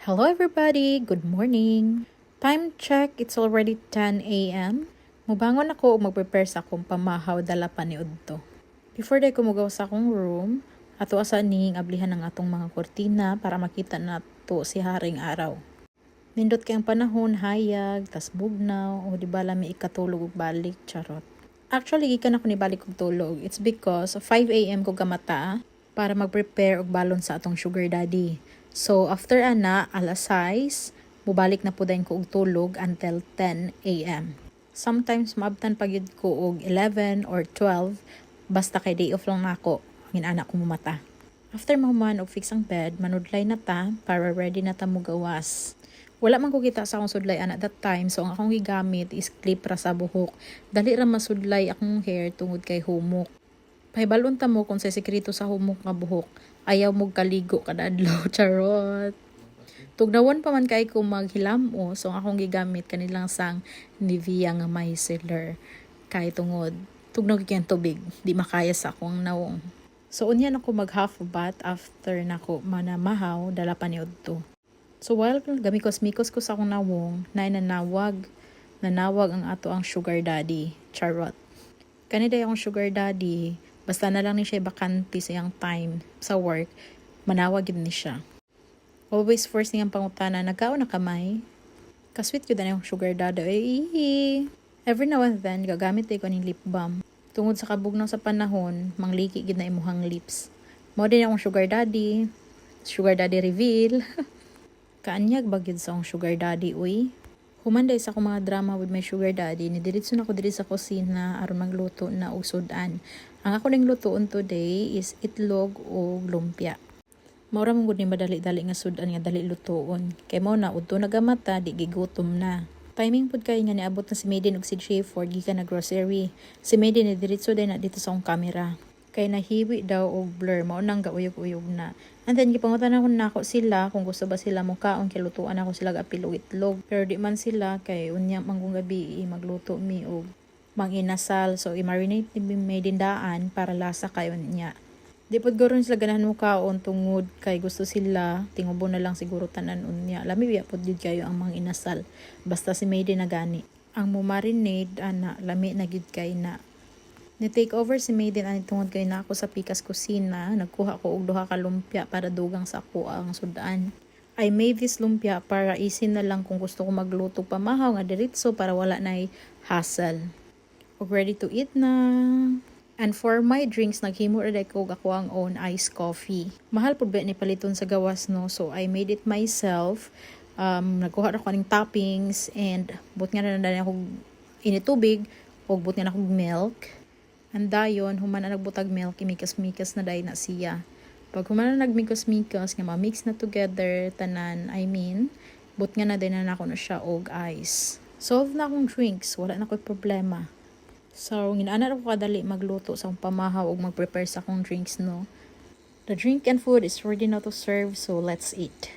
Hello everybody! Good morning! Time check, it's already 10 a.m. Mubangon ako ug mag-prepare sa akong pamahaw dala paniudto. Before day ko mugaw sa akong room, ato asa ning ablihan ng atong mga kortina para makita nato si haring araw. Nindot kay ang panahon, hayag, tas bugnaw, o di ba lami ikatulog ug balik, charot. Actually, gikan ako ni balik og tulog. It's because 5 a.m. ko gamata para mag-prepare og balon sa atong sugar daddy. So, after ana, alas 6, mubalik na po din ko og tulog until 10 a.m. Sometimes, maabtan pagyud ko og 11 or 12, basta kay day off lang nako, ginana ko mumata. After mahuman og fix ang bed, manudlay na ta para ready na ta mo gawas. Wala man ko kita sa akong sudlayan at that time, so ang akong gigamit is clip ra sa buhok. Dali ra masudlay akong hair tungod kay humok. Pahibalon ta mo kung sa sekreto sa humok nga buhok. Ayaw mo kaligo kada adlaw, charot. Tugnawan pa man kay ko maghilamo, so ang akong gigamit kanilang sang Nivea nga micellar. Kay tungod, tugnaw kay tubig, di makaya sa akong nawong. So unyan ako mag half bath after nako manamahaw dala pa niudto. So while gamikos-mikos ko sa akong nawong, nanawag ang ato ang sugar daddy, charot. Kaniday akong sugar daddy, basta na lang ni siya bakante sa iyang time sa work, manawag yun ni siya. Always first niyang pangutana, nagkaon na kamay? Kasweet yun na yung sugar daddy. Every now and then, gagamit ko ng lip balm. Tungod sa kabugnaw sa panahon, mangliki yun na imuhang lips. Mo din akong sugar daddy reveal. Kaanyag bagyod sa akong sugar daddy, uy. Humanday sa akong mga drama with my sugar daddy, nidiritso na ko diri sa kusina aron magluto na og sudan. Ang ako ning lutoon today is itlog o lumpia. Maura mong gud ni madali-dali nga sudan nga dali lutoon. Kay mo na udto nagamata, di gigutom na. Timing pud kay nga niabot na si Maiden og si J4 gikan na grocery. Si Maiden nidiritso din na dito sa akong camera. Kay nahiwi daw og blur, mao nang gauyog-uyog na. And then gipangutan ako nako sila kung gusto ba sila mo kaon kay lutuan ako sila apil og itlog. Pero di man sila kay unya manggung gabi magluto mi og manginasal, so i-marinate ni Maiden daan para lasa kayo niya. Di pud goron sila ganahan mo kaon tungod kay gusto sila tingubo na lang siguro tanan unya. Lami biya pud gyud kayo ang manginasal. Basta si Maiden na gani. Ang mo marinade ana lami na gyud kay na. Ni-take over si Maiden ani tungod kay na ako sa Pikas Kusina, nagkuha ko og duha ka lumpia para dugang sa ako ang sudan. I made this lumpia para easy na lang kung gusto ko magluto pamahaw nga diretso para wala nay hassle. Og ready to eat na. And for my drinks, naghimo ra ko ako ang own iced coffee. Mahal pud ba ni paliton sa gawas no, so I made it myself. Nagkuha ra ko ning toppings and but nga na ako initubig og but nga na akong milk. And dayon, human na nagbutag milk, imikas-mikas na dahi na siya. Pag human na nagmikas-mikas, nga ma-mix na together, tanan, but nga na din na ako na siya og ice. Solve na akong drinks, wala na ko'y problema. So, ginaanar ako kadali magluto sa akong pamahaw og mag-prepare sa akong drinks, no? The drink and food is ready now to serve, so let's eat.